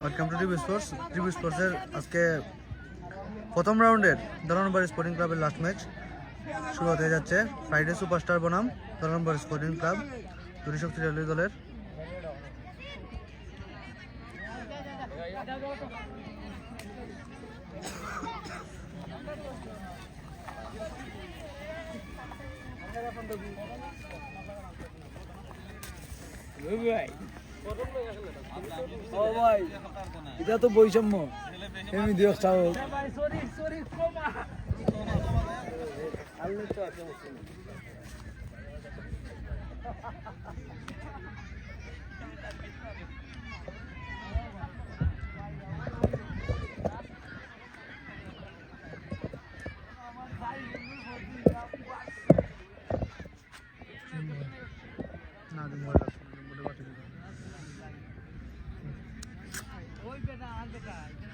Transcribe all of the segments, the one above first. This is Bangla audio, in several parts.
Welcome to TV sports. TV স্পোর্টসের আজকে প্রথম রাউন্ডের দলানবাড়ি স্পোর্টিং ক্লাবের লাস্ট ম্যাচ শুরু হতে যাচ্ছে। ফ্রাইডে সুপারস্টার বনাম দলানবাড়ি স্পোর্টিং ক্লাব, দুটি শক্তিশালী দলের। এটা তো বৈষম্য এমনি দিও চাও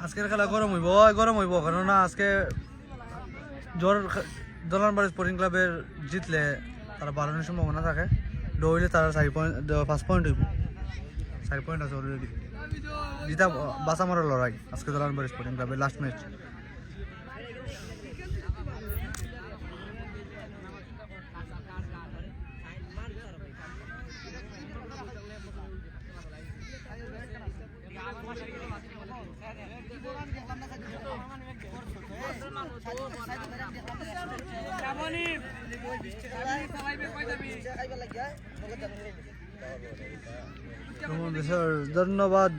আজকের খেলা গরম হইব কারণ আজকে দলানবাড়ি স্পোর্টিং ক্লাবের জিতলে তারা বাড়ানোর সম্ভাবনা থাকে, দৌড়লে তারা 5 পয়েন্ট হইব। 4 পয়েন্ট আছে অলরেডি। জিতা বাঁচা মারার লড়াই আজকে দলানবাড়ি স্পোর্টিং ক্লাবের লাস্ট ম্যাচ। ধন্যবাদ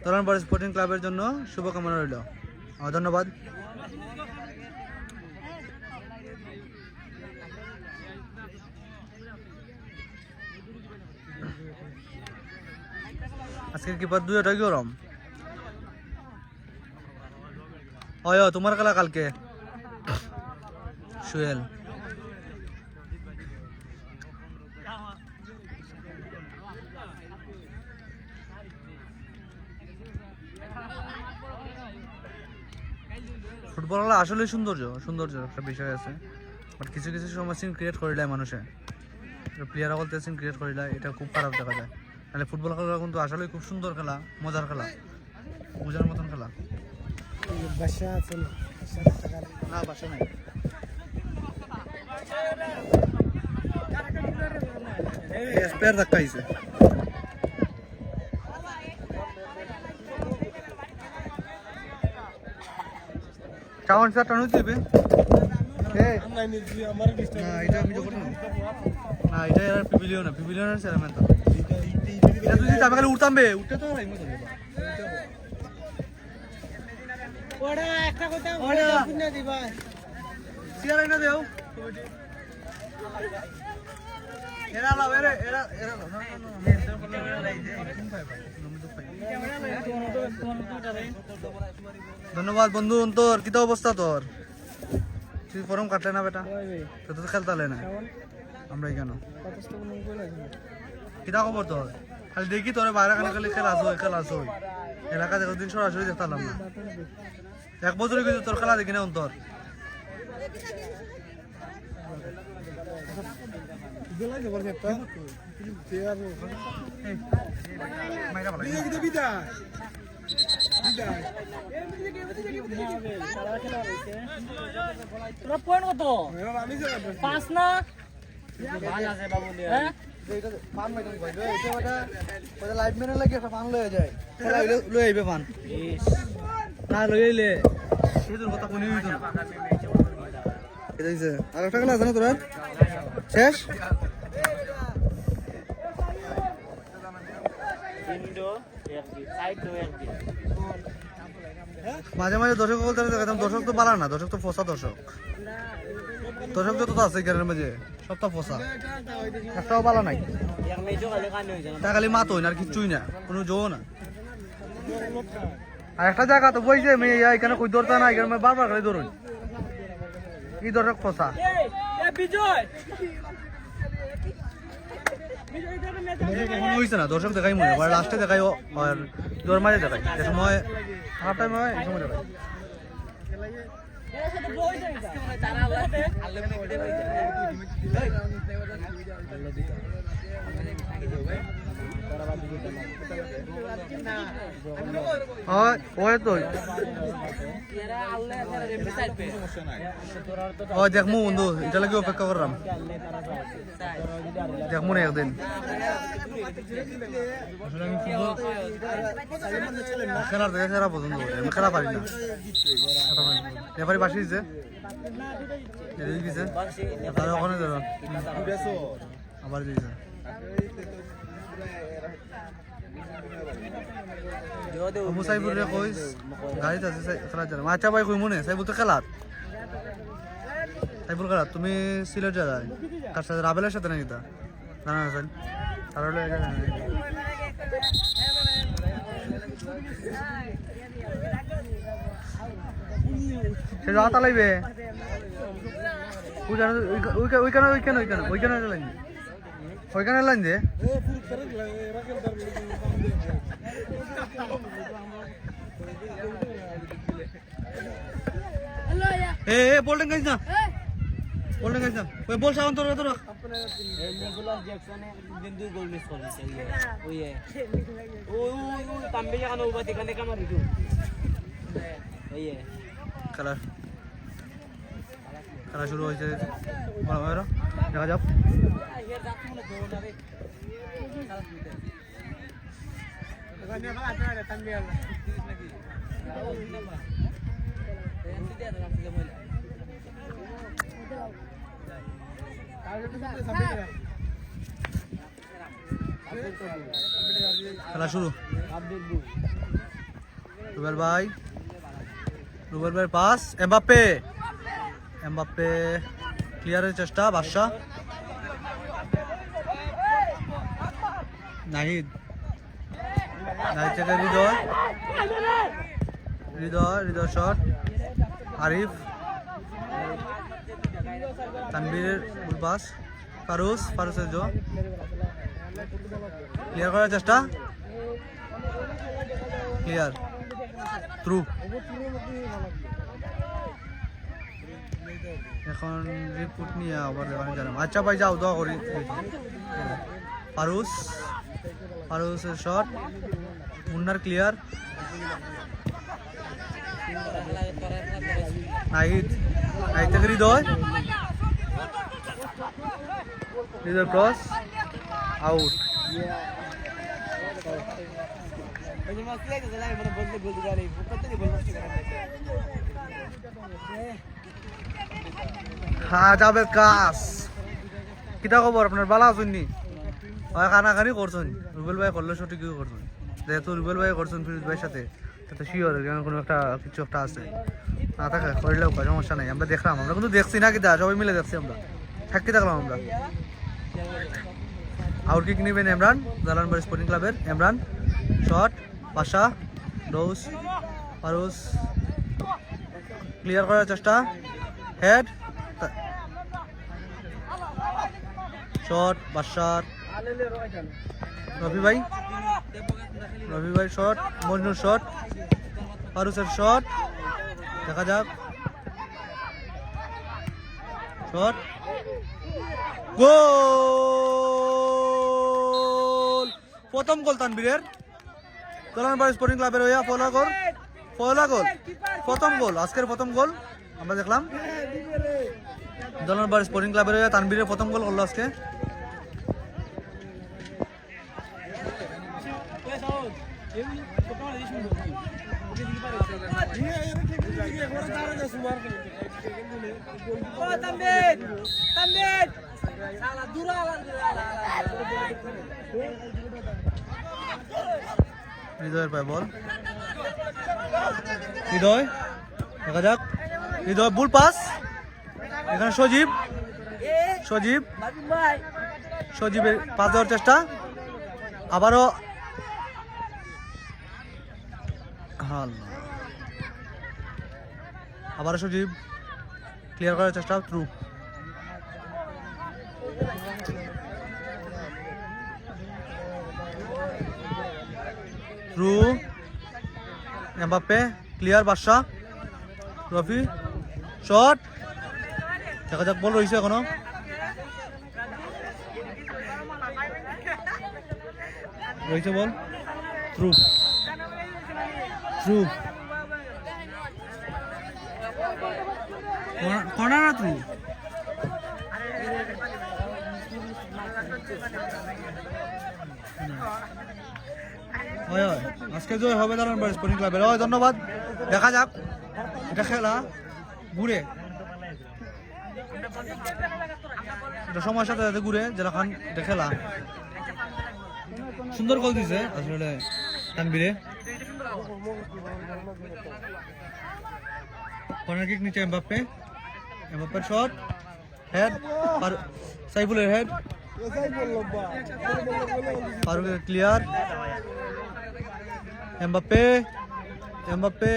দলানবাড়ি স্পোর্টিং ক্লাবের জন্য, শুভকামনা রইল। ধন্যবাদ। আজকে কিপার দুইটা গরম। তোমার খেলা কালকে সুয়েল। ফুটবল খেলা আসলে সৌন্দর্য একটা বিষয় আছে, বাট কিছু কিছু সময় সিন ক্রিয়েট করে দেয় মানুষে, প্লেয়াররা বলতে সিন ক্রিয়েট করে দেয়, এটা খুব খারাপ দেখা যায়। তাহলে ফুটবল খেলা কিন্তু আসলে খুব সুন্দর খেলা, মজার খেলা, মজার মতন খেলা। বাসা আছে না, বাসা নাই। স্পেয়ার ধাক্কা আইছে। টাউন স্যার টাউন দিবে। না এটা আমি যখন না এটা আর পিভিলিয়নের চেয়ারম্যান তো এটা যদি আমি খালি উঠতাম বে উঠতে তো নাই মতো ওড়া একটা কথা ওড়া পুন্না দিবা চেয়ার আইনা দেও এরা লাও এরা ধন্যবাদ বন্ধু। তোর কি অবস্থা? তোর তুই ফরম কাটলে না বেটা, তো তো খেলতালে না আমরাই কেন কিটা খবর তোর? খালি দেখি তোর বাইরে খানে খালি খেলা আসই এলাকা দেখো দিন সরাসরি দেখতাম না। 1 বছর কিন্তু তোর খেলা দেখি না অন্তর। আর একটা খেলা আছে না তোর শেষ? মাঝে মাঝে দর্শক বলতে দেখতাম, দর্শক তো পালা না, দর্শক তো ফসা দর্শক যত আছে গ্যারের মাঝে সব তো ফসা, একটাও পালা নাই। তা খালি মাত হই না আর কিচ্ছুই না, কোনো জো না। আর একটা জায়গা তো বইছে মেয়ে এখানে কই দরতা না, এখানে বারবার খালি ধরুন কি দর্শক ফসা। হইছে না দর্শক দেখাই মনে হয় লাস্টে দেখাই আর তোর মাঝে দেখাই, যে সময় হাফ টাইম হয় এই সময় দেখাই। ওই তো ও দেখমু বন্ধু এটা লাগে অপেক্ষা করলাম দেখমু না একদিন আসলে আমি খেলার দেখে খেলা পছন্দ করি আমি খেলা পারি না এবারে বাসি দিছে তারা ওখানে যাবে আবার দিয়েছে সাইবুরে কইস গাড়িতে আছে খেলা যাবে আচ্ছা ভাই কই মনে সাইবুল তো খেলার সাইবুল খেলা তুমি সিলেট যা যায় কার সাথে রাবেলের সাথে নাকি তা জানা আছেন তারা সে যা তালাইবে ওইখানে লাইন দে এ বলটেন গাইছ না বলটেন গাইছ না ওই বল সাউন্ড তোর তোর নিকোলাস জ্যাকসনে বিন্দু গোল মিস করেছে ওই তাম্বে জানো উবাতে কানে কামার দিও ওই খেলা খেলা শুরু হয়েছে দেখা যাক খেলা শুরু রুবেল ভাই পাস এমবাপ্পে ক্লিয়ারের চেষ্টা বাদশাহ নাহিদ থেকে হৃদয় শট আরিফ তানবীরের পাস ফারুসের জো ক্লিয়ার করার চেষ্টা ক্লিয়ার থ্রু এখন রিপোর্ট নিয়ে আবার দেখানো জানাম আচ্ছা ভাই যাও দোয়া করি ফারুসের শট মুন্নার ক্লিয়ার নাহিদ থেকে হৃদয় ক্রস আউট হ্যাঁ যাবে কাজ কিতা খবর আপনার বালা আছেন নি কানাকানি করছেন রুবেল ভাই করলে সঠিক করছেন যেহেতু রুবেল ভাই করছেন ফিরোজ ভাইয়ের সাথে তাতে শিওর কোনো একটা কিছু একটা আছে না থাকে করলেও সমস্যা নাই আমরা দেখলাম আমরা কিন্তু দেখছি না কিতা সবাই মিলে দেখছি আমরা থাকতে থাকলাম আমরা আউট কিক নেবেন ইমরান জালানবাড়ি স্পোর্টিং ক্লাবের ইমরান শট পাশা ডোজ ফারুস ক্লিয়ার করার চেষ্টা হেড শট বাসার রফি ভাই শট মজনুর শট ফারুসের শট দেখা যাক শট গোল প্রথম গোল তানবীরের জালানবাড়ি স্পোর্টিং ক্লাবের হইয়া পয়লা গোল প্রথম গোল আজকের প্রথম গোল আমরা দেখলাম জালানবাড়ি স্পোর্টিং ক্লাবের হইয়া তানবীরের প্রথম গোল করলো আজকে হৃদয়ের পায় বল হৃদয় দেখা যাক হৃদয় বুল পাস এখানে সজীবের পাস দেওয়ার চেষ্টা আবারও সজীব ক্লিয়ার করার চেষ্টা থ্রু এমবাপ্পে ক্লিয়ার বাদশাহ রফি শট দেখা যাক বল রয়েছে এখনো রয়েছে বল থ্রু থ্রু কর্নার না থ্রু আজকে জয় হবে দালানবাড়ি স্পোর্টিং ক্লাবের। ধন্যবাদ, দেখা যাক এটা খেলা ঘুরে এটা সময়ের সাথে সাথে ঘুরে যেরকম এটা খেলা। সুন্দর গোল দিছে আসলে তানবীরে। কর্নার কিক নিচে এমবাপ্পে, এমবাপ্পের শট, হেড, সাইফুলের হেড, ফারুকের clear, Mbappe, Mbappe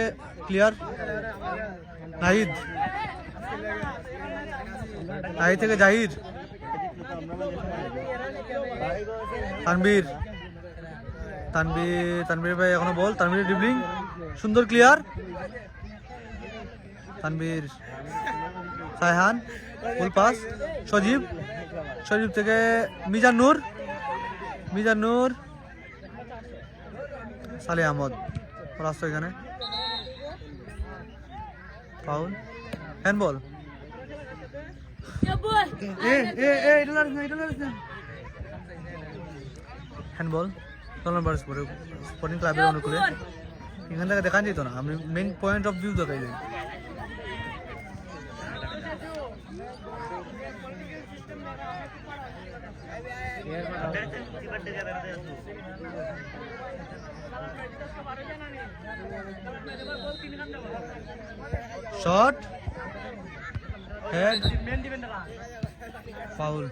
clear, Nahid, Nahid থেকে জাহির, তানবীর, তানবীর, তানবীর ভাই এখনো বল, তানবীর ড্রিবলিং, সুন্দর ক্লিয়ার, তানবীর, সায়হান, ফুল পাস, সজীব, সজীব থেকে মিজান নূর, মিজান নূর, সালে আহমদ রাস্তা এখানে ফাউল, হ্যান্ডবল, হ্যান্ডবল স্পোর্টিং ক্লাবের অনুকূলে। এখান থেকে দেখা যেত না, আমি মেইন পয়েন্ট অফ ভিউ দেখাই যাই। Shot, head, foul.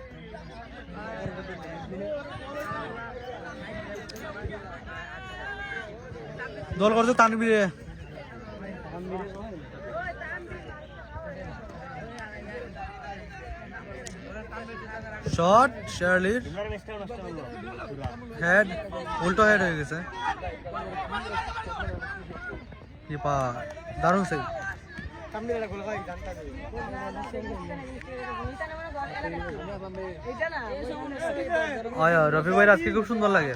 দল করছে তানবীরে, শট শার্লির, হেড, উল্টো হেড হয়ে গেছে। দারুণ সেই রফিক ভাই আজকে খুব সুন্দর লাগে।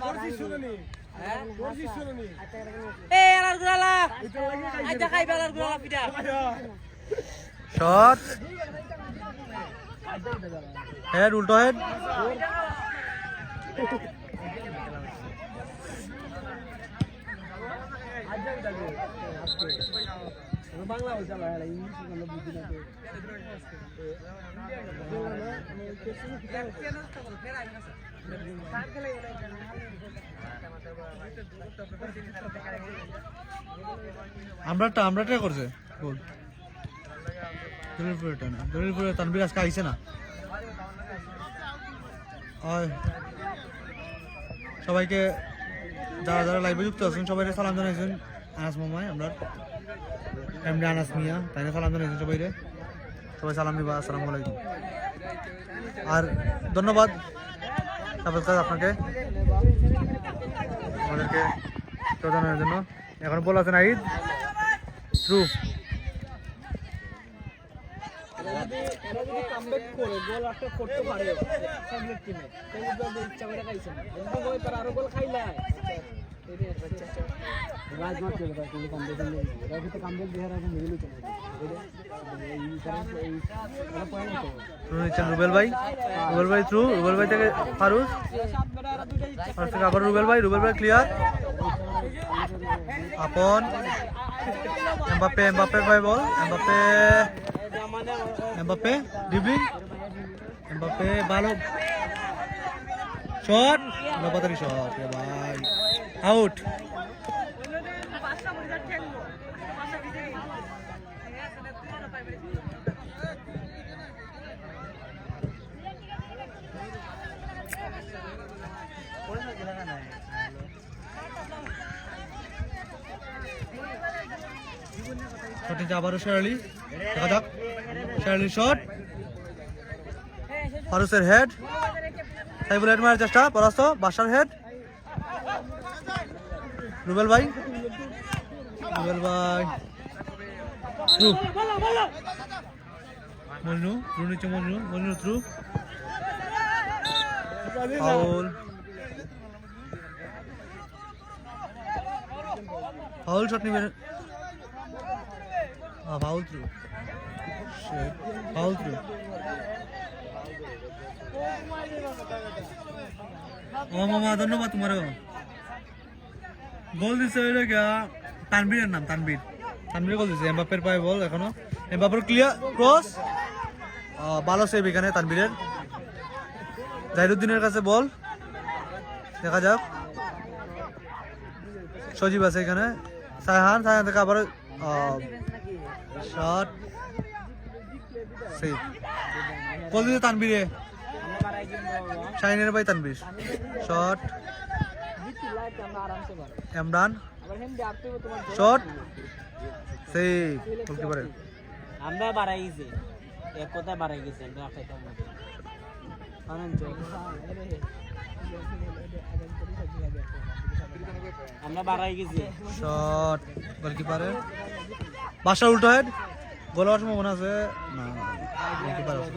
শট, হেড, উল্টো হেড, বাংলা বলতে ইংলিশ বুঝি না। আমরা ট্রাই করছে গোল দলিলপুরে না, দলিলপুরে তানবীর আজকে আইছে না। সবাইকে যারা যারা লাইভে যুক্ত আছেন সবাই সালাম জানাইছেন। আনাস মামায় আমরা এমনি আনাস মিয়া তাই সালাম জানাইছেন সবাইরে, সবাই সালাম দিবা, আসসালামু আলাইকুম। আর ধন্যবাদ আপনাকে আমাদেরকে জানানোর জন্য। এখন বল আছেন নাহিদ থ্রু, রুবেল ভাই, রুবেল ভাই থ্রু, রুবেল ভাই থেকে ফারুক, আবার রুবেল ভাই, রুবেল ভাই ক্লিয়ার, আপন, এমবাপ্পে, এমবাপ্পে ভাই বল, এমবাপ্পে, এমবাপ্পে ড্রিবলিং, এমবাপ্পে ভালো শট, লপাতারি শট ভাই, আউট। আবারও শেরালি, দেখা যাক শেরালির শট, ফারুসের হেড, সাইফুল হেড মারার চেষ্টা, পরাস্ত, বাসার হেড, রুবেল ভাই, রুবেল ভাই থ্রু, মজনু, থ্রু নিচ্ছে Majnu, Majnu through, foul, foul shot নিবে ফাউল থ্রু ফাউল থ্রু ও মামা ধন্যবাদ তোমারও গোল দিছে ওইটা গিয়া তানবীরের নাম তানবীর গোল দিছে এমবাপ্পের পায়ে বল এখনো এমবাপ্পের ক্লিয়ার ক্রস ভালো সেভ এখানে তানবীরের জাহিরুদ্দিনের কাছে বল দেখা যাক সজীব আছে এখানে সায়হান থেকে আবার শট সেভ গোল দিছে তানবীরে শাহিনের ভাই Tanvir shot Imran shot save গোলকিপারের আমরা বাড়াই গেছি এক কথায় বাড়াই গেছি আমরা বাড়াই গেছি শট গোলকিপারের বাসা উল্টো হেড গোল হওয়ার সম্ভাবনা আছে না গোলকিপার আছে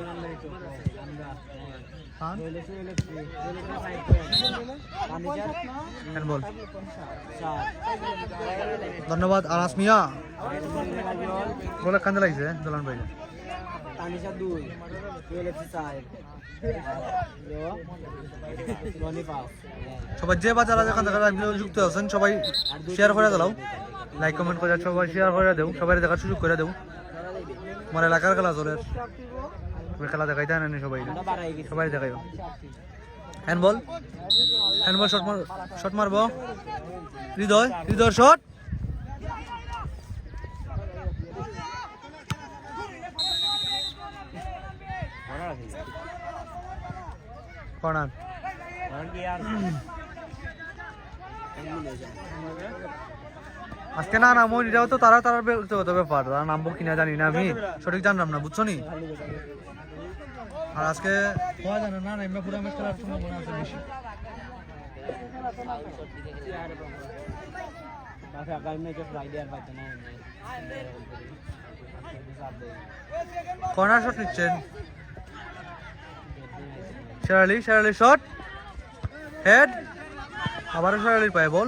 হ্যান্ডবল ধন্যবাদ আনাস মিয়া গোলে কান্দে লাগছে দোলান ভাই তানিশা 2 টুয়েলভে 4 সবাই যে বাজার আছে এখান থেকে যুক্ত আছেন সবাই শেয়ার করে দাও লাইক কমেন্ট করে সবাই শেয়ার করে দেও সবাই দেখার সুযোগ করে দেও আমার এলাকার খেলা চলে খেলা দেখাইতে আনেনি সবাই দেখাইও হ্যান্ডবল শট মারবো হৃদয় শট কর্নার আজকে না নামো এটাও তো তারা ব্যক্তিগত ব্যাপার তারা নামবো কিনা জানি না আমি সঠিক জানলাম না বুঝছো নি আর আজকে হওয়া জানে না এমনি পুরো ম্যাচ খেলার সম্ভাবনা আছে বেশি কর্নার শট নিচ্ছেন শেরালি শট হেড আবারও শেরালির পায়ে বল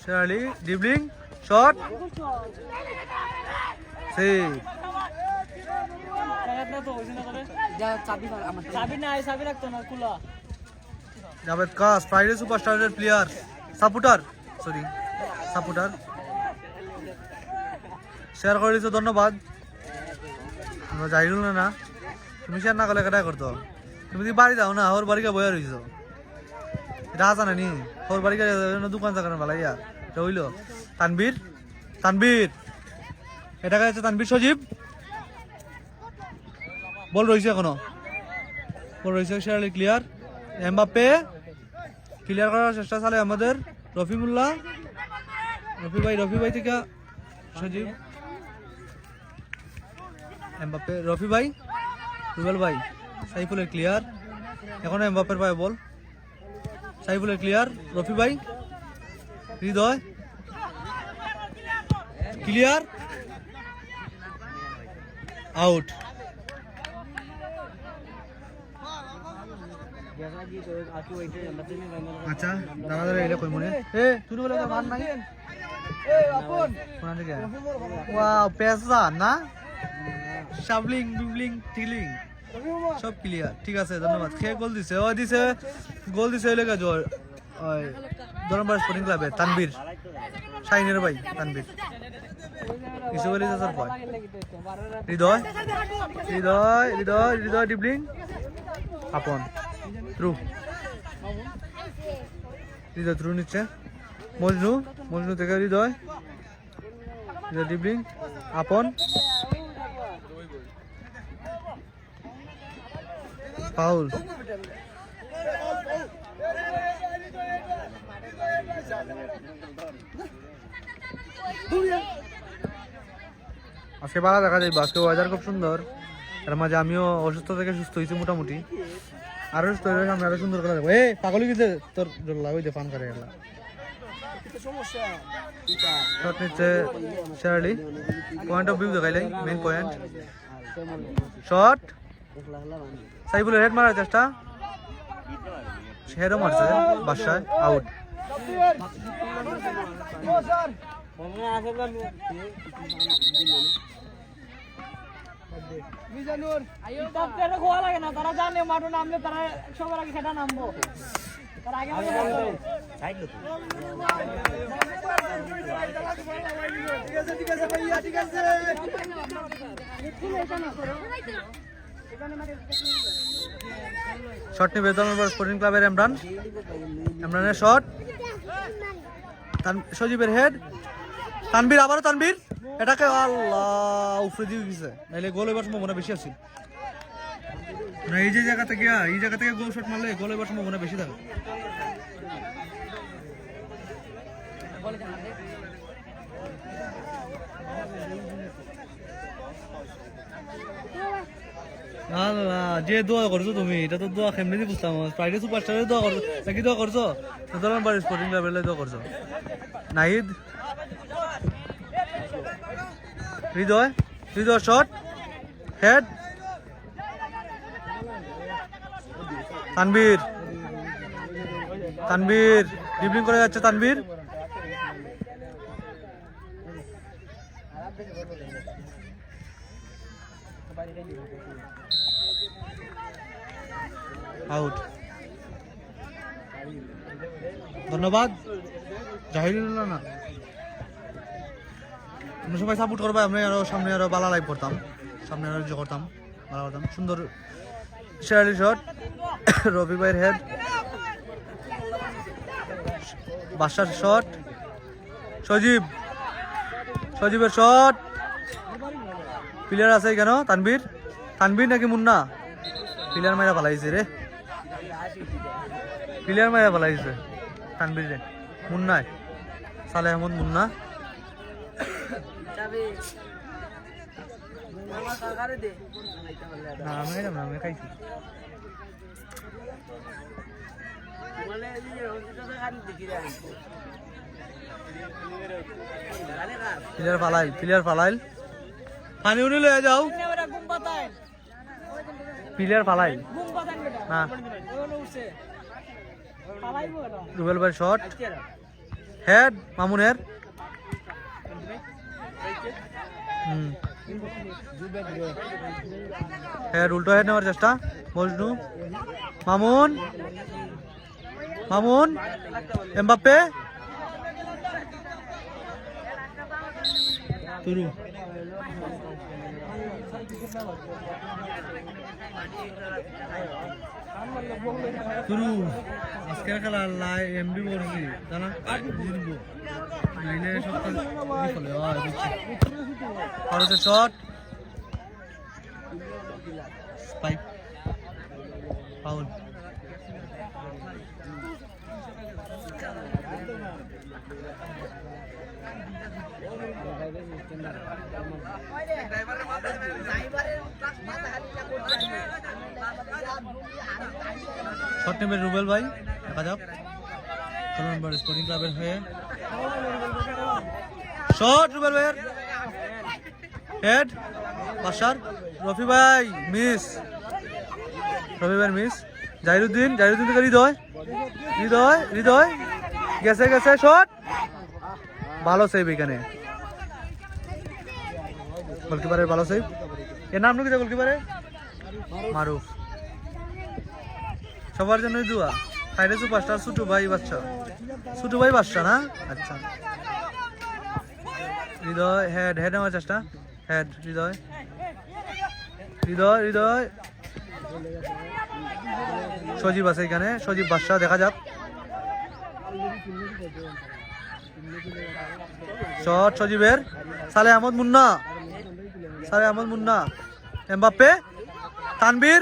Sherali dribbling shot save Javed কাস ফ্রাইডে সুপারস্টারের প্লেয়ার সাপোর্টার শেয়ার করে দিচ্ছ ধন্যবাদ আমরা যাইল না তুমি শেয়ার না করলে কেটাই করতো তুমি যদি বাড়ি যাও না ওর বাড়িকে বইয়া রয়েছ এটা আসা না নি ওর বাড়িকে দোকান চাকানো ভালো ইয়া এটা হইল তানবীর এটা গেছে তানবীর সজীব বল রয়েছে এখনো বল রয়েছে শেরালি ক্লিয়ার এমবাপ্পে ক্লিয়ার করার চেষ্টা চালে আমাদের রফি ভাই থেকে সজীব এমবাপ্পে রফি ভাই রুবেল ভাই সাইফুলের ক্লিয়ার এখন এমবাপ্পের পায়ে বল সাইফুলের ক্লিয়ার রফি ভাই হৃদয় ক্লিয়ার আউট আচ্ছা দাদা এটা কই মনে তুই বলে মান নাই ওয়াও পেসা না শাবলিং বিবলিং টিলিং সব ক্লিয়ার ঠিক আছে ধন্যবাদ খেয়ে গোল দিছে গোল দিছে এলাকা জয় দরবার স্পোর্টিং ক্লাবে তানবীর শাইনের ভাই তানবীর কিছু বলে স্যার পয় হৃদয় ডিবলিং আপন থ্রু নিচ্ছে মজনু থেকে হৃদয় ডিবলিং আপন ফাউল আজকে ভালো দেখা যায় আজকে ওয়েদার খুব সুন্দর এর মাঝে আমিও অসুস্থ থেকে সুস্থ হয়েছি মোটামুটি আরো সুস্থ হয়ে সামনে আরো সুন্দর করে দেখবো পাগল গেছে তোর লাগবে ফান করে গেলা শট নিচ্ছে শেরালি পয়েন্ট অফ ভিউ দেখাইলাই মেইন পয়েন্ট শট সাইফুলের হেড মারার চেষ্টা হেডও মারছে বাসায় আউট বমনা আছে না মিজানুর ইতাব তেরে খোয়া লাগে না তারা জানে মাঠে নামলে তারা সবার আগে খেটা নামবো তারা আগে আগে সাইড লো ঠিক আছে ভাইয়া ঠিক আছে শট নিবে দলনবার স্পোর্টিং ক্লাবের ইমরানের শট সজীবের হেড তানবীর আবারও তানবীর এটাকে আল্লাহ উপরে দিয়ে গেছে নাইলে গোল এবার সম্ভাবনা বেশি আছে না এই জায়গা থেকে গোল শট মারলে গোল এবার সম্ভাবনা বেশি থাকে আল্লাহ যে দোয়া করছো তুমি এটা তো দোয়া কেমনি বুঝতাম ফ্রাইডে সুপারস্টারে দোয়া করছো নাকি দোয়া করছো দলনবার স্পোর্টিং ক্লাবের দোয়া করছো নাহিদ হৃদয় শট হেড তানবীর ড্রিবলিং করে যাচ্ছে তানবীর আউট ধন্যবাদ জাহিরুল্লাহ না আমরা সবাই সাপোর্ট করবো আমরা আরো সামনে আরো বালা লাইভ করতাম সামনে আরো করতাম ভালো করতাম সুন্দর শেয়ারি শট রবি ভাইয়ের হেড বাসার শট সজীবের শট প্লেয়ার আছে কেন তানবীর নাকি মুন্না প্লেয়ার মাইরা পালাইছে রে তানবীর রে মুন্নায় সালেহ আহমদ মুন্না আমি খাইছি প্লেয়ার ফালাইল পানি উনি লয়ে যাও প্লেয়ার ফালাইল না রুবেল ভাই শট হেড মামুনের হেড উল্টো হেড নেওয়ার চেষ্টা মজনু মামুন এমবাপ্পে তুরু আজকের খেলা এমবি করছি জানা জিতবো নাইলে সপ্তাহ বিফলে আর হচ্ছে শট স্পাইক ফাউল শট নেবে রুবেল ভাই দেখা যাক স্পোর্টিং ক্লাবের হয়ে শট রুবেল ভাইয়ের হেড বাসার রফি ভাই মিস জাহিরুদ্দিন থেকে হৃদয় গেছে শট ভালো সেভ এখানে গোলকিপারের ভালো সেভ এর নাম কি গোলকিপারের মারুফ সবার জন্যই দোয়া সাইডে সুপারস্টার ছোট ভাই বাচ্চা না আচ্ছা হৃদয় হেড নেওয়ার চেষ্টা হেড হৃদয় সজীব আছে এখানে সজীব বাদশা দেখা যাক শট সজীবের সালে আহমদ মুন্না এমবাপ্পে তানবীর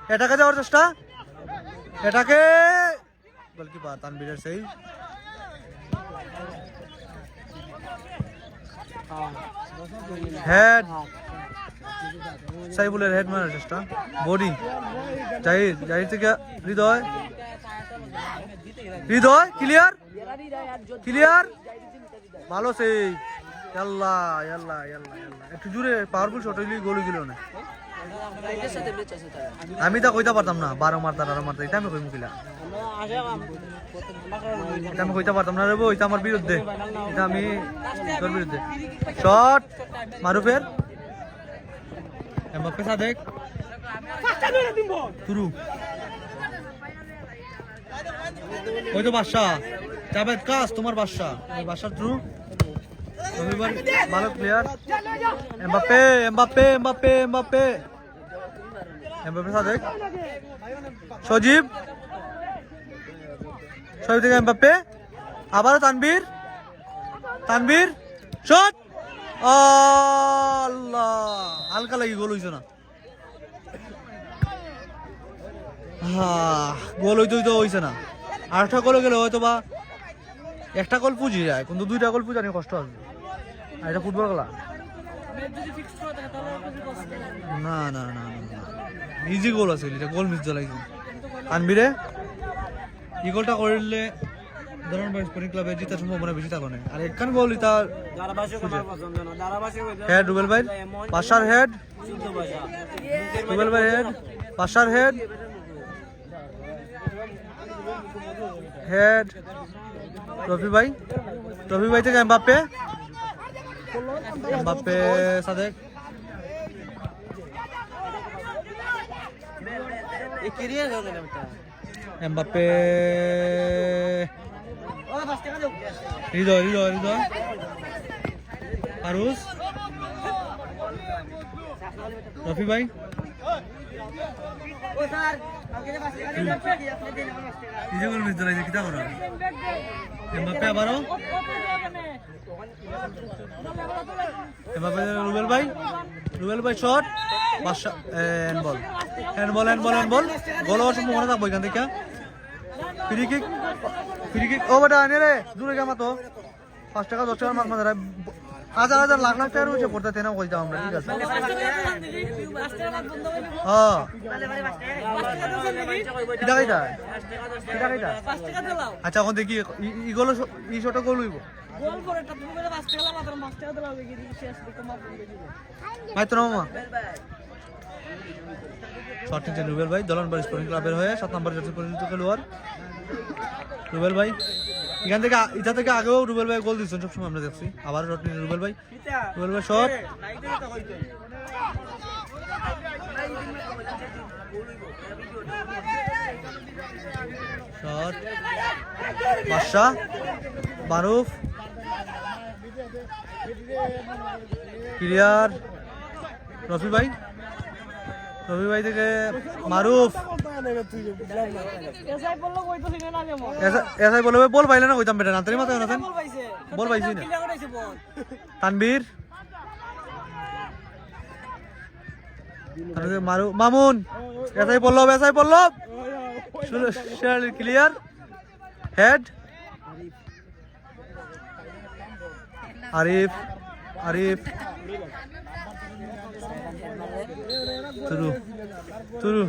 এটাকে যাওয়ার চেষ্টা এটাকে গোলকিপার তানবীরের সেই হেড সাইবুলের হেড মারার চেষ্টা বডি জাহির থেকে হৃদয় ক্লিয়ার ভালো সেই একটু জুড়ে পাওয়ারফুল শট হইলে গোল গেল না আমি তা কইতে পারতাম না 12 মারতার এটা আমি কই মুখিলা এটা আমি কইতে পারতাম না রে বউ, এটা আমার বিরুদ্ধে, এটা আমি তোর বিরুদ্ধে। শট মারুফের, এমবাপ্পে সাদেক, তুরু, ওই তো বাদশা, জাভেদ কাস তোমার বাদশা, বাদশা থ্রু, রবিবার ভালো player, Mbappe Mbappe Mbappe Mbappe Mbappe Sadek, Sajib, Sajib থেকে এমবাপ্পে, আবারও তানবীর, তানবীর শট, আল্লাহ হালকা লাগি গোল হইছে না, গোল হইতে হইছে না, আরেকটা গোল গেলে হয়তো বা একটা গোল পুজি যায়, কিন্তু দুইটা গোল পুজানি কষ্ট হবে, আর এটা ফুটবল খেলা না না না ইজি গোল আছে, এটা গোল মিস লাগছে তানবীরে, এই গোলটা করলে ধরুন স্পোর্টিং ক্লাবে জিতার সম্ভাবনা বেশি থাকবে না, আর একখান গোল এটা হেড রুবেল ভাই, পাশার হেড, রুবেল ভাই হেড, পাশার হেড, হেড রফি ভাই থেকে Mbappe, Mbappe Sadek, Mbappe Hridoy Hridoy Hridoy, Arus, Rafi ভাই, এমবাপ্পে আবারও, এমবাপ্পে রুবেল ভাই shot, handball handball handball handball, goal হওয়ার সম্ভাবনা থাকবো এখান থেকে, ফ্রি কিক ও বেটা আনে রে, দূরে গেমা তো 5 টাকা 10 টাকার মাছ মাঝে হাজার হাজার লাখ লাখ টাকার হচ্ছে পড়তে তেনাও কইতাম আমরা, ঠিক আছে হ্যাঁ কিটা খাইতা কিটা খাইতা, আচ্ছা এখন দেখি ইগুলো ই শট গোল হইব, গোল করে একটা তুমি করে 5 টাকা মাত্র 5 টাকা দিলাও দেখি শেষ দিকে মাপ দিয়ে দিব ভাই তো মামা শট নিতে রুবেল ভাই, দলনবাড়ি স্পোর্টিং ক্লাবের হয়ে 7 নম্বর জার্সি পরিচিত খেলোয়াড় রুবেল ভাই, এখান থেকে এটা থেকে আগেও রুবেল ভাই গোল দিচ্ছেন সবসময় আমরা দেখছি, আবার শট নিতে রুবেল ভাই শট, শট বাদশা, মারুফ ক্লিয়ার, রফি ভাই থেকে মারুফ, এসআই বললো কইতো না যেমন এসআই বলে বল পাইলে না কইতাম বেটা, নাতারি মাথায় না বল পাইছে বল পাইছি না, ক্লিয়ার করাইছে বল, তানবীর, মামুন, এসআই পল্লব ক্লিয়ার, হেড আরিফ তুরু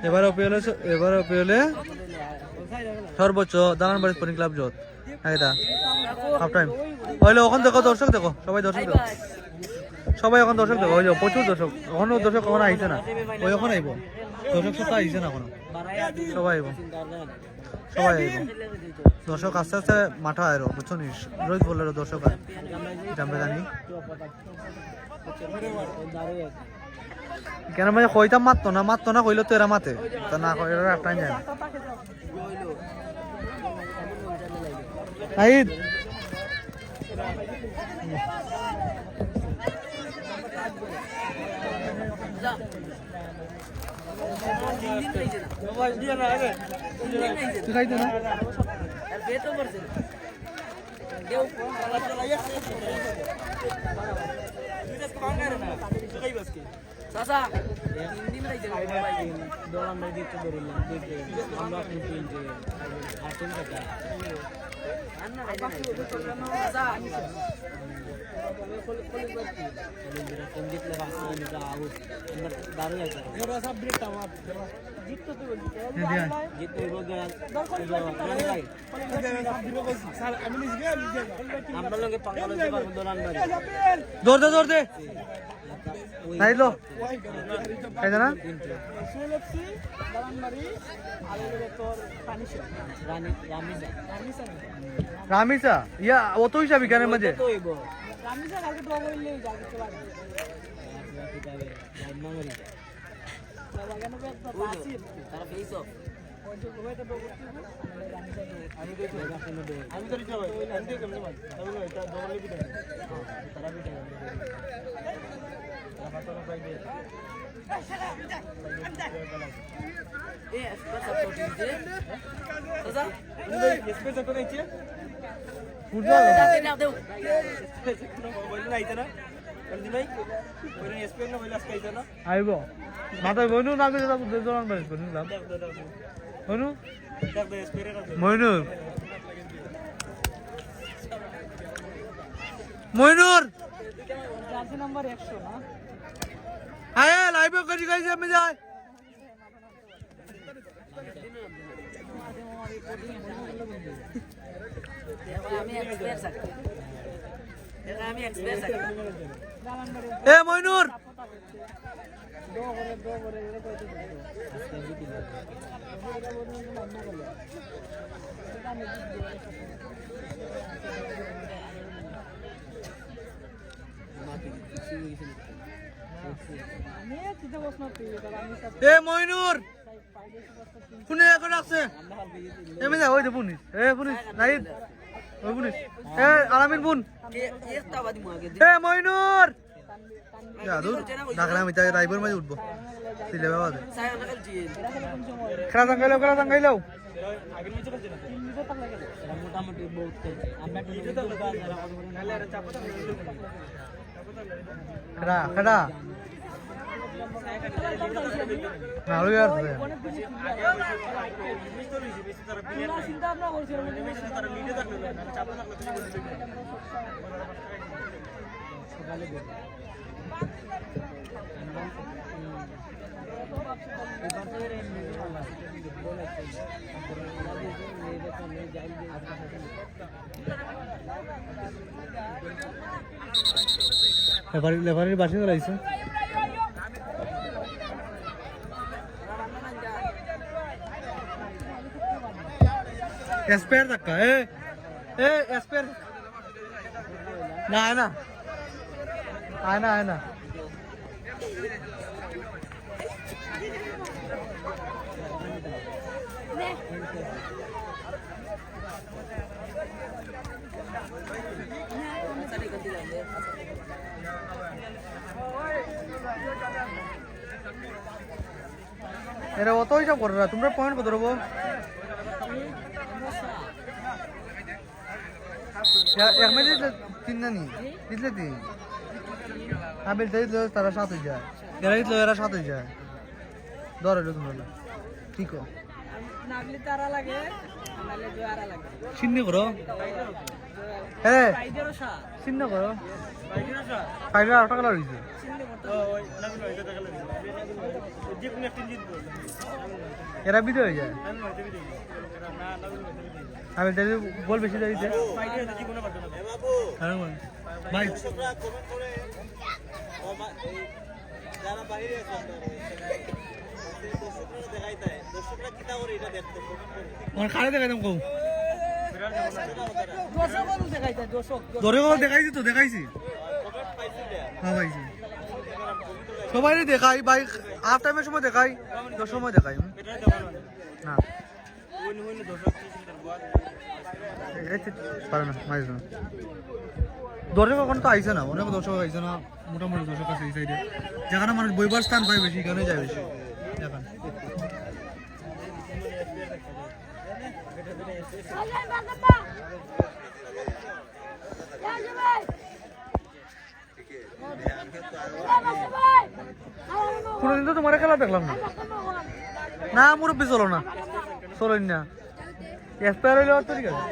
এবার পেলে সর্বোচ্চ দালানবাড়ি স্পোর্টিং ক্লাব জোত এটা হাফ টাইম হইলে ওখান দেখো, দর্শক দেখো, সবাই এখন দর্শক দেখো, ওই প্রচুর দর্শক, এখনো দর্শক কখনো আইছে না, ওই এখন আইব দর্শক সত্তা আইছে না এখনো, সবাই আইব দর্শক আস্তে আস্তে মাঠা আয়রো বুঝছো নি, রোজ বললে দর্শক আয়, এটা আমরা জানি কেন মানে কইতাম মারতো না কইলো তো এরা মাতে তা না কই এরা একটাই যায় না আইদ তুই খাইতে না চাচা তিন দিন লাগছে দোকান ভাই দিতে ধরলাম দেখে আমরা তিন যে আটজন টাকা দারুণ জিততে তো বলছি হ্যাঁ, জিততে হইব আমরা লগে পাঙ্গাল হইতে পারবো দোলান বাড়ি জোর দে নাই লো খাই না সুলেপসি দালানবাড়ি আর এদিকে তোর পানিশা রামিজা রামিসা ইয়া অত হিসাবি গানের মাঝে তো হইব রামিসা কালকে ড্র করলেই যা কিছু লাগে মামরি বাগানে তো একটা আসিফ তারা ফেস অফ ওই যে ওইটা ড্র করতে রামিসা আমি কইছি আমি তো রিটা ভাই আমি তো কেমনে ভাই আমি ভাই এটা দোকানে বিটা তারা বিটা তারা ফাটানো ভাই দিয়ে এ স্পেস অফ দিতে দাদা স্পেস অফ নিচে ফুটবল যাতে না দেও স্পেস বল না আইতা না বলদি ভাই ওরে স্পেস না বইলা আইতা না আইব মাথায় বইনু না করে যাব দোলান বাড়ি বইনু লাভ বইনু দেখ দে space Mainur Mainur jersey number 100 না আয় লাইভে কাজি গাইছে আমি যাই আমি এক্সপেরিয়েন্স আছে আমি এক্সপেরিয়েন্স আছে দালানবাড়ি এ মইনুর ড্র করে এটা কইতে আমি চিন্তা করছ না তুই রামিসা এ মইনুর কোনে এখন আছে এমে যা ওই দে পুনিস নাই ওই পুনিস এ আলামিন বুন একটা বাদি মুগে এ মইনুর জাদু ডাকলাম আমি তাই রাইবার মাঝে উঠবো সিলে বাবা দে সাই না খেলছি খেলা জাঙ্গাইলাও আগের ম্যাচে খেলছে না 3 মিনিট তক লাগে মোটামুটি বহুত খেলছে আমরা একটু তো যারা কথা বলে নালে আর চাপটা খেলা না ওই আর অনেক বেশি চিন্তা ভাবনা করছি লেফারির বাসে চলাইছে স্পেয়ার ধাক্কা এ স্পেয়ার না আয় না এরা অত হিসাব করে না তোমরা পয়েন্ট কত দেবো এক মিনিট তিন না নি দিলে তিন আবেল দিলে তারা 7 হয়ে যায় এরা 7 হয়ে যায় ধরে তোমরা ঠিক নাগলি তারা লাগে নালে জোয়ারা লাগে চিহ্ন করো হ্যাঁ পাইদেরও সা চিহ্ন করো পাইলে 8 টাকা লাগছে চিনলে মতো ওই নাগুলো এটা টাকা লাগে যে কোন একটা জিতবো এরা বিদে হয়ে যায় আমি হইতে দিই না নাগুলো আবেল দিলে বল বেশি দিতে পাইলে যে কোনো পারতো না বাবু ভাই দর্শকরা কমেন্ট করে যারা বাইরে আছে দর্শকরা দেখাই দেয় দর্শকরা কিটা করে এটা দেখতে কমেন্ট করে আমার খাড়ে দেখাইতাম কম দর্শক দেখাইতে দর্শক ধরে দেখাইছি তো দেখাইছি কমেন্ট পাইছি হ্যাঁ ভাইছি সবাই দেখাই ভাই হাফ টাইমের সময় দেখাই 10 সময় দেখাই এটা দেখানো না ওই হইলো দর্শক কি সুন্দর বাদ পারে না মাইজ না দর্শক এখন তো আইছে না অনেক দর্শক আইছে না মোটামুটি দর্শক আছে এই সাইডে যেখানে মানুষ বইবার স্থান পায় বেশি এখানে যায় বেশি এখন কোনোদিন তো তোমার খেলা দেখলাম না না মুরব্বী চলো না চলেন না এক্সপায়ার হইলে তো ঠিক আছে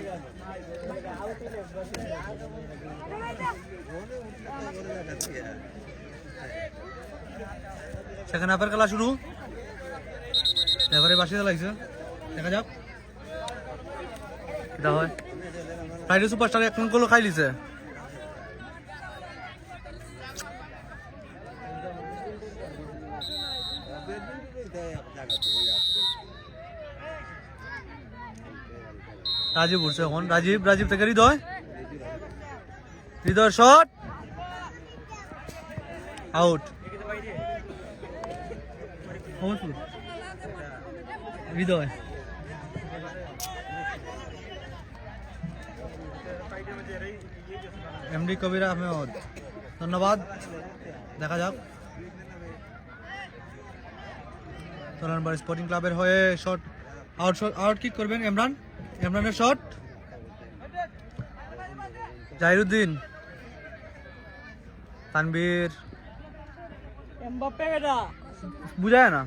সেখানে আপনার খেলা শুরু এবারে বাসিতে লাগছে দেখা যাক এটা হয় ফ্রাইডে সুপারস্টার এক গুলো খাই লিছে রাজীব উঠছে এখন রাজীব থেকে হৃদয় শট আউট হৃদয় এমডি কবির আহমেদ ধন্যবাদ দেখা যাক তোলানবাড়ি স্পোর্টিং ক্লাবের হয়ে শট আউট কিক করবেন ইমরানের শট জাহিরুদ্দিন তানবীর এমবাপ্পে বেটা বুঝায় না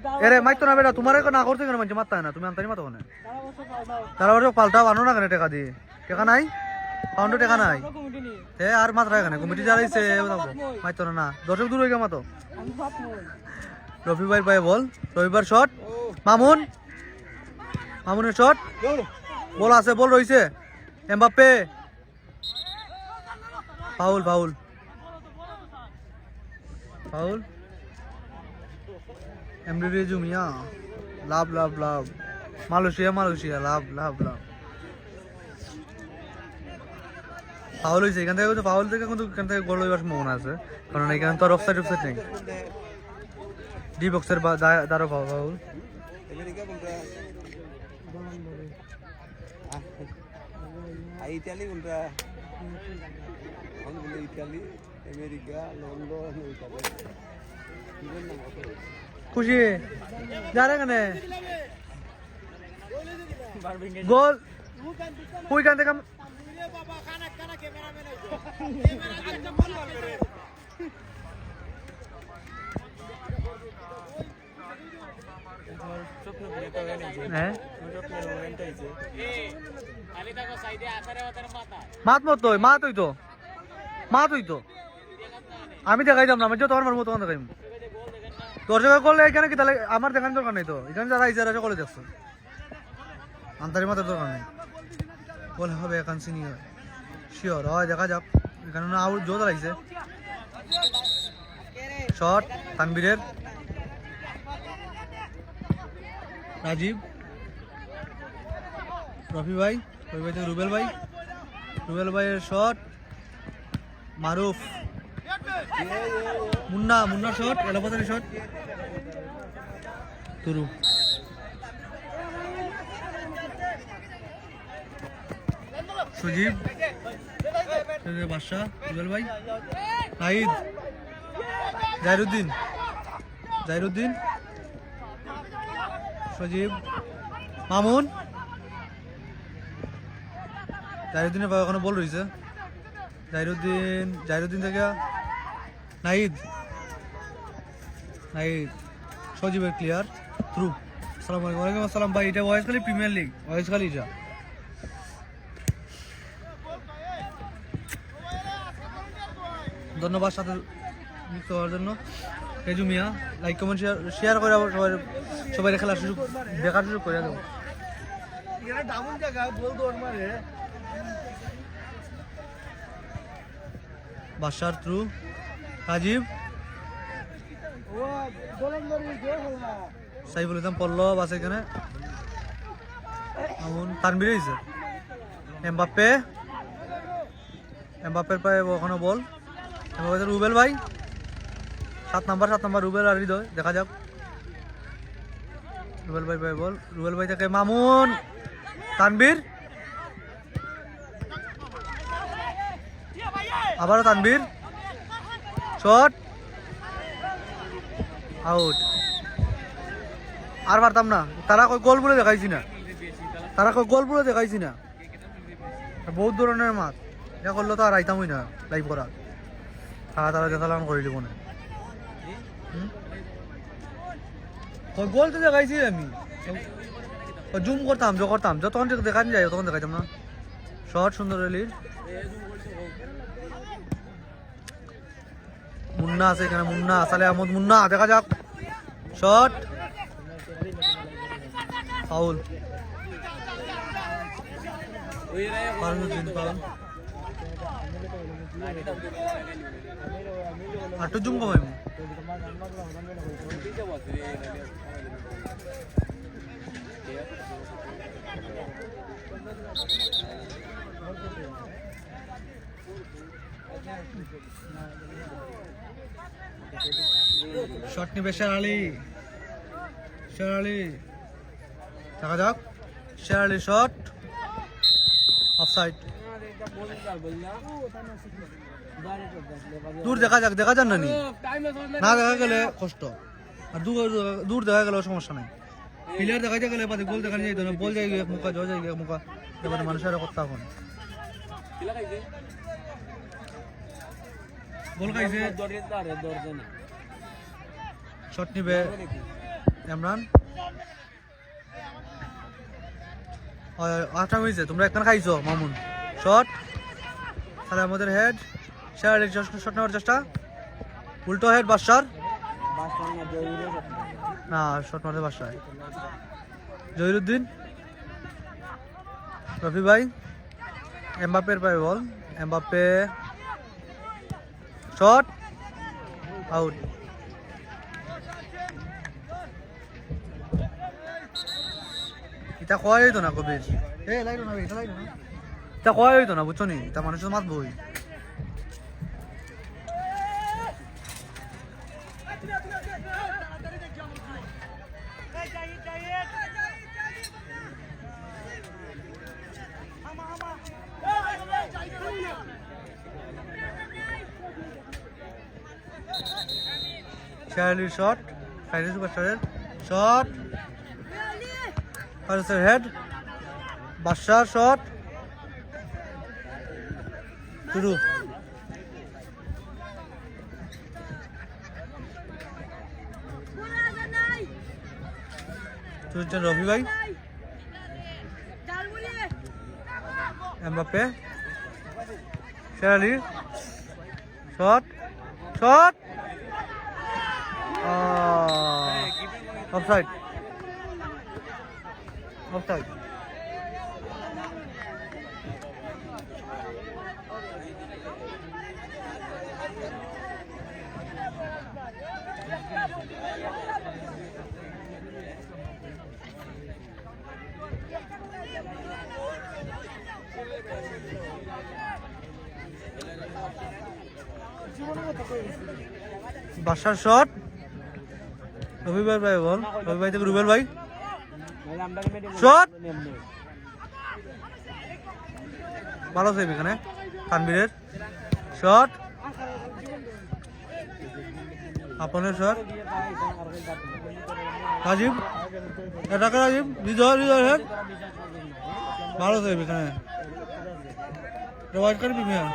দাও এরে মাইতো না বেটা তোমার না করতে কেন মানছে মারতে না তুমি আনতানি মাতো কেন তারা বসে পাল্টাও তারা বলছো পাল্টাও আনো না কেন টাকা দিয়ে টাকা নাই পাউন্ডে টাকা নাই কমিটি নি এ আর মাত্রা এখানে কমিটি যারাইছে মাইতো না দর্শক দূর হয়ে গে মাতো আমি ভাব নই রফি ভাই পায়ে বল রবিবার শট মামুনের শট বল আছে বল রইছে এমবাপ্পে ফাউল এমডি রেজু মিয়া লাভ মালয়েশিয়া লাভ ফাউল হয়েছে এখান থেকে ফাউল থেকে কিন্তু এখান থেকে গোল হইবার সম্ভাবনা আছে কারণ এখানে তো আর অফসাইড নেই ডি বক্সের দ্বারা ফাউল ইতালি কোনটা ইতালি আমেরিকা লন্ডন খুশি যারা এখানে গোল ওইখান থেকে হ্যাঁ মাত হইতো আমি দেখাইতাম না আমি যত আমার মতো দেখাইম দর্শক করলে এখানে কি তাহলে আমার দেখানোর দরকার নেই তো এখানে যারা ইজারা সকলে দেখছো আন্তারি মাথার দরকার নেই বলে হবে এখন সিনিয়র শিওর হয় দেখা যাক এখানে না আউট জোর লাগছে শট তানবীরের রাজীব রফি ভাই থেকে রুবেল ভাইয়ের শট মারুফ মুন্নার শট এলাপাতারি শট তুরু সুজীব বাদশাহ রুবেল ভাই নাহিদ জাহিরুদ্দিন সজীব মামুন জাহিরুদ্দিনের পায়ে এখনো বল রয়েছে জাহিরুদ্দিন থেকে নাহিদ সজীবের ক্লিয়ার থ্রু আসসালামু আলাইকুম ওয়ালাইকুম আসসালাম ভাই এটা ওয়াইজখালী প্রিমিয়ার লিগ ওয়াইজখালী এটা ধন্যবাদ সাথে যুক্ত হওয়ার জন্য রেজু মিয়া লাইক কমেন্ট শেয়ার করে সবাই খেলার সুযোগ দেখার সুযোগ করে দেবো বাদশার থ্রু রাজীব সাইফুল ইসলাম পল্লব আছে এখানে তানবীর হয়েছে এমবাপ্পের পায়ে ওখানে বল রুবেল ভাই 7 নাম্বার রুবেল আর হৃদয় দেখা যাক রুবেল ভাই পায়ে বল রুবেল ভাই থেকে মামুন তানবীর আবারও তানবীর শট আউট আর পারতাম না তারা কই গোল বলে দেখাইছি না বহুত ধরনের মাছ এটা করলো তো আর আইতামই না লাইভ করা তারা দেখালাম করে দিব না গোল তো দেখাইছি আমি জুম করতাম যতক্ষণ দেখান যায় তখন দেখাইতাম না শর্ট সুন্দর রেলির মুন্না আছে এখানে মুন্না সালে আহমদ মুন্না দেখা যাক শট ফাউল ফারুদ্দিন ফাউল আটু জুম কমাই শট নিবে শেরালি দেখা যাক শেরালি শট অফসাইড দূর দেখা যাক না নি না দেখা গেলে কষ্ট আর দূর দেখা গেলে সমস্যা নাই প্লেয়ার দেখা গেলে বাদে গোল দেখা নিয়ে যেত না বল যাই এক মুখা জয় যাই এক মুখা এবারে মানুষের কথা এখন গোল খাইছে শট নিবে ইমরান আটটা হয়েছে তোমরা একখানে খাইছো মামুন শট তাহলে আমাদের হেড শেয়ারের শট নেওয়ার চেষ্টা উল্টো হেড বাদশার না শট মারতে বাদশায় জহিরুদ্দিন রফি ভাই এমবাপ্পের পায়ে বল এমবাপ্পে শট আউট এটা খোয়া হইতো না কবির এটা খোয়া হইতো না বুঝছো নি তা মানুষ তো মাতবই Charlie shot, Friday Superstar shot, Faris's head, Bashar shot, Turu. Tujuan Rafi bhai, Mbappe, Charlie shot. Offside. Bashar shot. Rafi bhai ball. Rafi bhai থেকে রুবেল ভাই শট ভালো সেভ এখানে তানভীরের শট আপনের শট রাজীব এটাকে রাজীব বিজয় হেড ভালো সেভ এখানে রেওয়াজ করবি মিয়া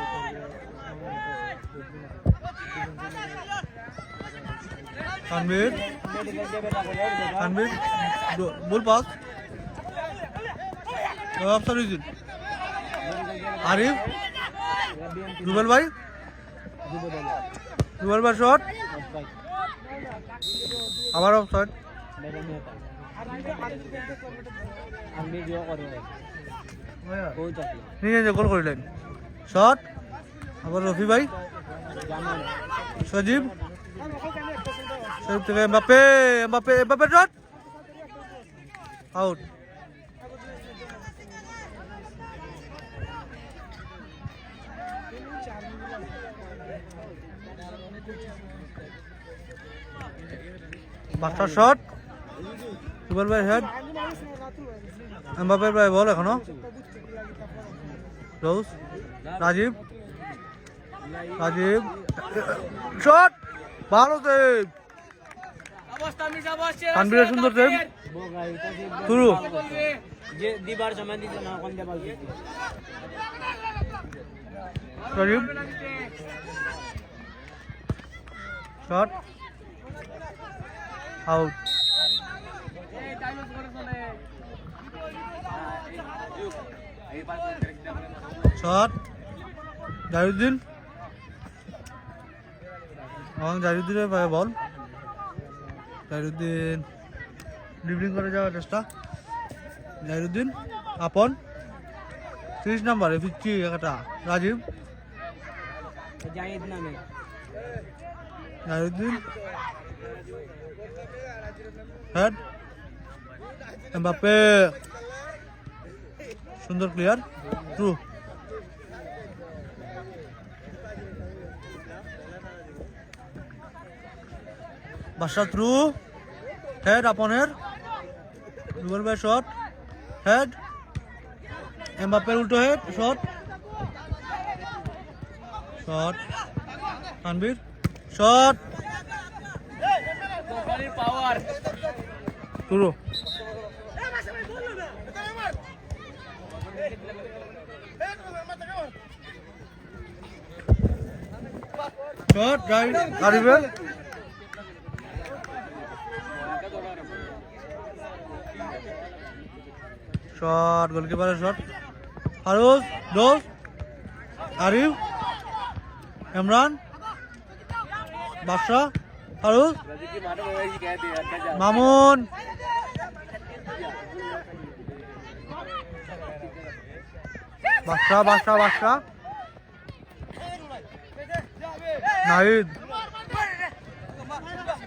Tanvir ball pass offside Arif Rubel ভাই শট আবার অফসাইড নিজে গোল করিলেন শট আবার রফি ভাই সজীব থেকে এমবাপ্পে শট আউট বাস্টার শট রুবেল ভাই হেড এমবাপ্পের ভাই বল এখনো রোজ রাজীব শট ভালো সেভ তানভীরের সুন্দর সেভ শুরু দিবার সময় দিতে না কোন দেবাল Rajib shot out shot Zahiruddin এবং জাহিরুদ্দিনের পায়ে বল জাহিরুদ্দিন ড্রিবলিং করে যাওয়ার চেষ্টা জাহিরুদ্দিন আপন 30 নাম্বার পিচ্ছি একটা রাজীব জাহিদ নামে জাহিরুদ্দিন হেড এমবাপ্পে সুন্দর ক্লিয়ার ট্রু বাসা থ্রু হেড আপনের রুবেল ভাই শট হেড এমবাপ্পের উল্টো head shot shot Tanvir shot power শুরু শট রাইট আরিফের শট গোলকিপারের শট ফারুজ ডোজ আরিফ ইমরান বাদশা ফারুজ মামুন বাদশা বাদশা বাদশা নাহিদ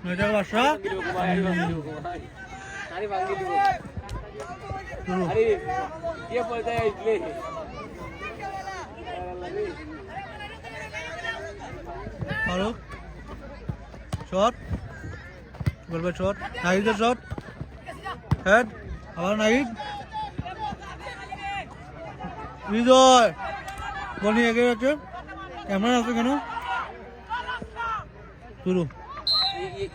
মেয়েটাকে বাদশা শুরু ফারুক শট বলবে শট নাহিদের শট হেড আবার নাহিদ বিজয় বল নিয়ে এগিয়ে যাচ্ছে ক্যামেরা আছে কেন শুরু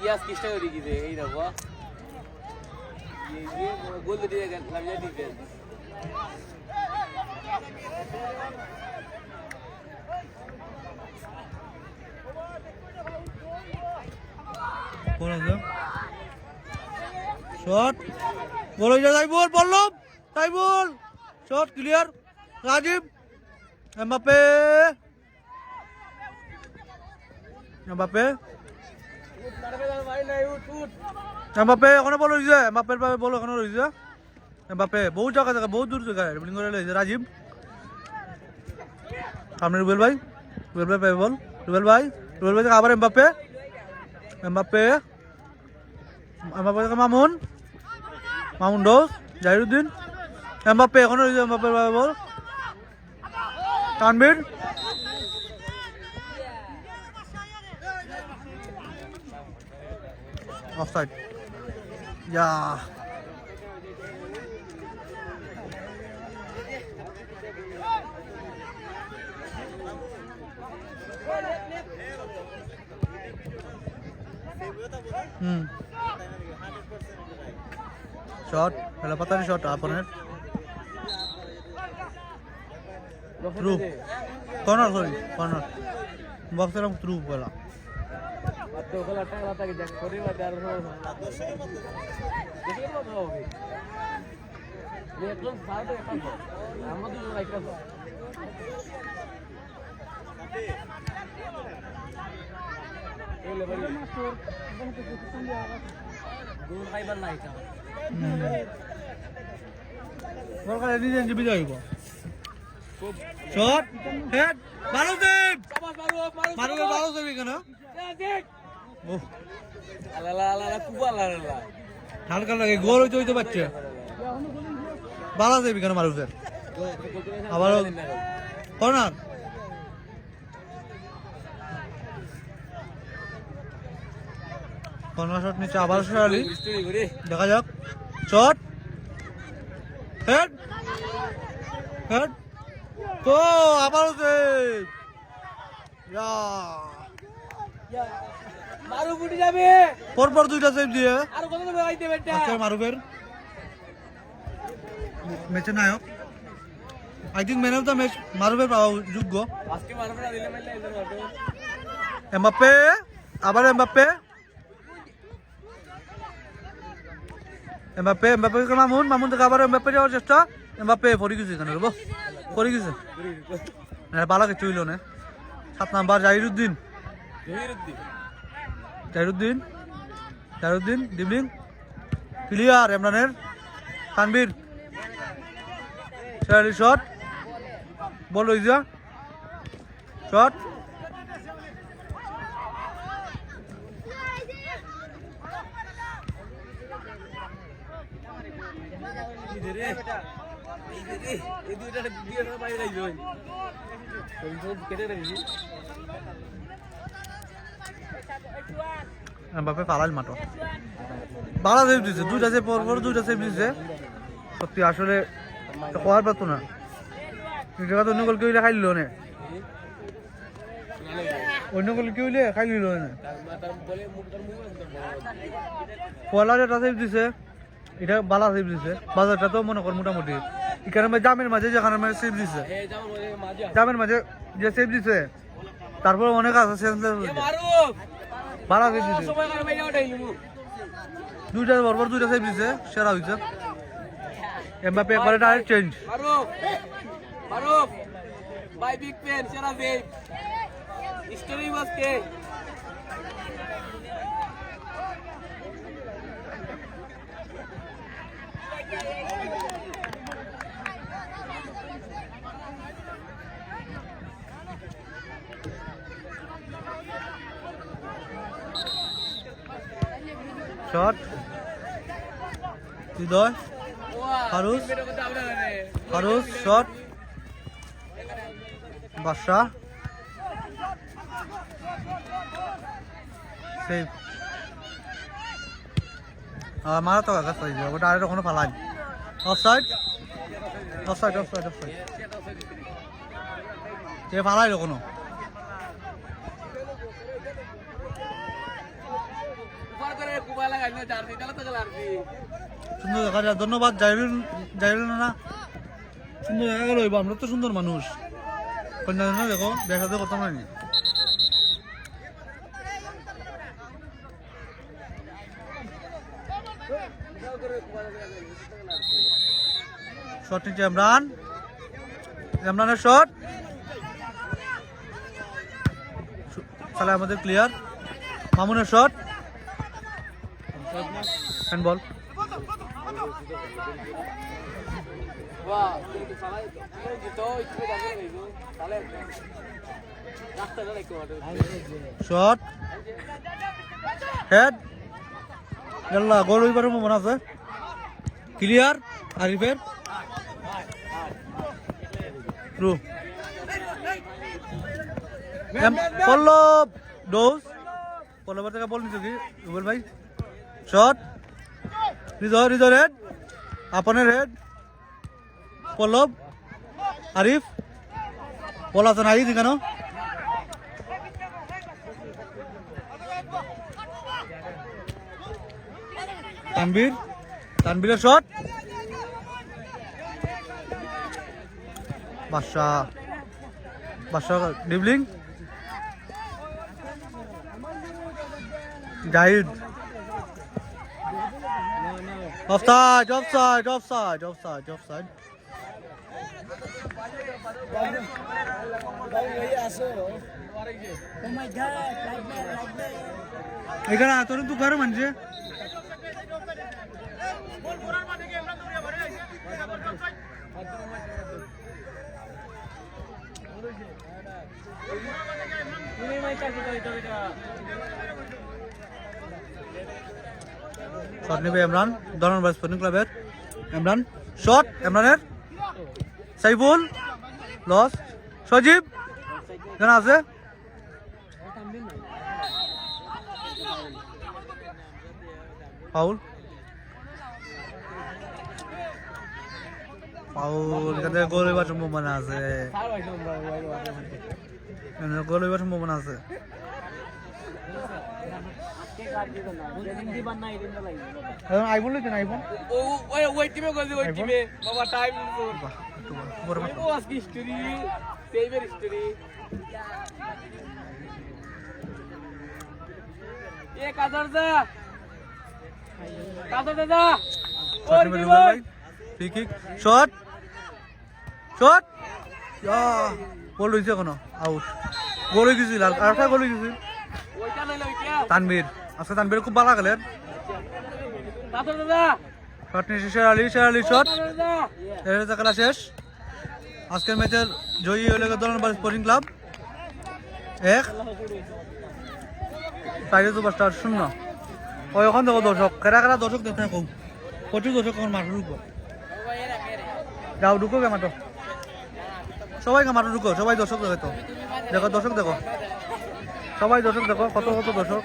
ইয়াস কিসটা করে দিতে এই দেখো ये गोल दे दिया लग जाती है শট বল হয়ে যায় বল পল্লব তাই ball shot clear Rajib Mbappe Mbappe Mbappe এখনো বল হয়েছে এমবাপ্পের পাবে বল এখনো রয়েছে এমবাপ্পে বহু জায়গা বহু দূর জায়গায় ড্রিবলিং করে রয়েছে রাজীব সামনে রুবেল ভাই পাবে বল রুবেল ভাই থেকে আবার এমবাপ্পে এমবাপ্পে এমবাপ্পে থেকে মামুন ডোজ জাহিরুদ্দিন এমবাপ্পে এখনো রয়েছে এমবাপ্পের পাবে বল তানভীর অফসাইড ইয়া শট খেলা পাতানি শট আপনের থ্রু কর্নার বক্সের থ্রু বলা तो कल अटैक आता कि जैक छोरी ला यार हो देखिए मत होगी ये एकदम साथ है हम तो जो लाइक कर ये ले भाई दूर भाई बनना है क्या বল করে নিজে নিজে বিজয় হইব শট হেড মারুদেব মারুদেব কেন ওহ আলালা আলালা কুবা আলালা হালকা লাগে গোল হইতে পারছে বালা দেবি কেন মারুদেব আবার কর্নার কর্নার শট নিচে আবার সরালি দেখা যাক শট হেড হেড তো আবার মারু ফুটি যাবে পরপর দুইটা সেভ দিয়ে আর কত দেবে আইতে বেটা আজকে মারুবের ম্যাচের নায়ক I think man of the match মারুবের পাওয়া যোগ্য আজকে মারবে না দিলে মেলে এদের হবে এমবাপ্পে আবার এমবাপ্পে মামুন থেকে আবার এমবাপ্পে যাওয়ার চেষ্টা এমবাপ্পে পড়ে গেছে এখানে রব পড়ে গেছে বালা কিছু হইল না 7 নাম্বার জাহিরুদ্দিন ড্রিবলিং ক্লিয়ার ইমরানের তানভীর শের আলী শট, বল হয়ে যা শট, এমবাপে পালাল মাঠো বালা সেভ দিছে, দুইটা সেভ পর পর দুইটা সেভ দিছে। সত্যি আসলে হওয়ার পারতো না, জায়গা অন্য গোল কেউ খাই নিল না, অন্য গোল কেউ খাই নিল না। পয়লা যেটা সেভ দিছে এটা বালা সেভ দিছে, বাজারটা তো মনে কর মোটামুটি এখানে জামের মাঝে যেখানে সেভ দিছে, জামের মাঝে যে সেভ দিছে তারপরে অনেক আছে বালা সেভ দিছে, দুইটা বরবর দুইটা সেভ দিছে, সেরা হয়েছে। এমবাপে একবারে ডাইরেক্ট চেঞ্জ। মারুফ বাই বিগ পেন সেরা সেভ স্টোরি বাস কে shot Hridoy, Faruz, Faruz shot, Badsha save, মারা তো কাজ পাইছে ওটা আর কোনো ফালাই, অফসাইড অফসাইড অফসাইড অফসাইড, এ ফালাই কোনো সুন্দর দেখা যায়। ধন্যবাদ যাইল না, সুন্দর দেখা গেল। আমরা তো সুন্দর মানুষ, কন্যা দেখো দেখাতে করতাম না। শট নিচ্ছে ইমরান, ইমরানের শট তাহলে আমাদের ক্লিয়ার। মামুনের শট, হ্যান্ডবল। শট হেড, গেল্লা গোল হইবার মনে আছে। ক্লিয়ার আরিফের থ্রু, পল্লব ডোজ, পল্লবের থেকে বল নিচ্ছে কি রুবেল ভাই। শট হৃদয়, হৃদয় হেড, আপনের হেড, পল্লব আরিফ, বল আছে না আইদি কেন। তানবীর, তানবীরের shot, Badsha, Badsha dribbling, Zahid, offside offside offside offside offside. এখানে তোর তো ঘর মানছে শট নেবে ইমরান, ধনবাদ স্পোর্টিং ক্লাবের ইমরান। শট ইমরানের, সাইফুল লস, সজীব জানা আছে, ফাউল ফাউল। এখানে গোল হইবার সম্ভাবনা আছে, গোল হইবার সম্ভাবনা আছে। আইফোন লইছেন, আইফোন ওই টিমে গোল ওই টিমে বাবা টাইম ও আজকে হিস্টরি সেভের হিস্টরি এ কাদর দাদা ওর কি ভাই ফ্রি কিক, শট শট, গোল হইছে কোন আউট, গোল হয়ে গেছিল আর একটা গোল হয়ে গেছিল। ওইটা লইলো ওইটা তানভীর, আজকে তানভীর খুব ভালো গেলেন। দাদা শট নিয়ে শের আলী, শের আলী শট, খেলা শেষ। আজকের ম্যাচের জয়ী হয়ে গেল দলনবাড়ি স্পোর্টিং ক্লাব 1 টাইগার সুপারস্টার 0। ওই ওখান দেখো দর্শক কেরা কেরা দর্শক দেখতে কম প্রচুর দর্শক আমার মাঠে ঢুকবো যাও ঢুকো কে মাঠো সবাইকে মাঠে ঢুকো সবাই দর্শক দেখো তো দেখো দর্শক দেখো সবাই দর্শক দেখো কত কত দর্শক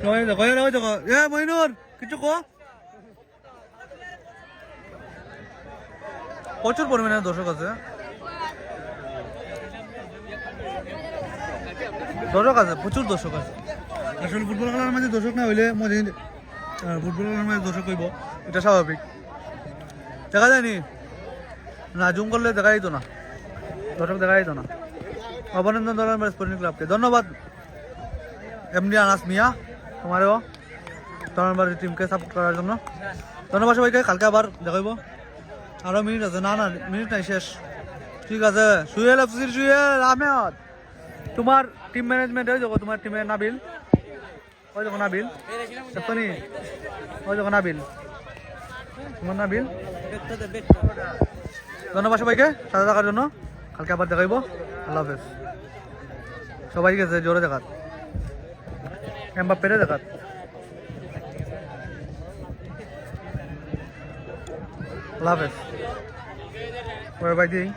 সবাই দেখো সবাই দেখো মইনুর কিছু কো প্রচুর পরিমাণে দর্শক আছে প্রচুর দর্শক আছে আসলে ফুটবল খেলার মাঝে দর্শক না হইলে মজা ফুটবল খেলার মাঝে দর্শক হইব এটা স্বাভাবিক দেখা যায়নি না জুম করলে দেখা যেত না দর্শক দেখা যেত না অভিনন্দন দলনবাড়ি স্পোর্টিং ক্লাবকে ধন্যবাদ এমডি আনাস মিয়া তোমারও দলনবাড়ি টিমকে সাপোর্ট করার জন্য ধন্যবাদ সবাইকে কালকে আবার দেখাইব আরো মিনিট আছে না মিনিট নাই শেষ ঠিক আছে সুহেল আফসির সুহেল আহমেদ তোমার টিম ম্যানেজমেন্ট হয়ে যাবো তোমার টিমে নাবিল ওই যখন নাবিল সনি ওই যখন নাবিল তোমার নাবিল ধন্যবাদ সবাইকে সাথে থাকার জন্য কালকে আবার দেখাইব আল্লাহ হাফেজ সবাই গেছে জোরে দেখাত এমবাপ্পেরে দেখাত আল্লাহ হাফেজ বাই দিই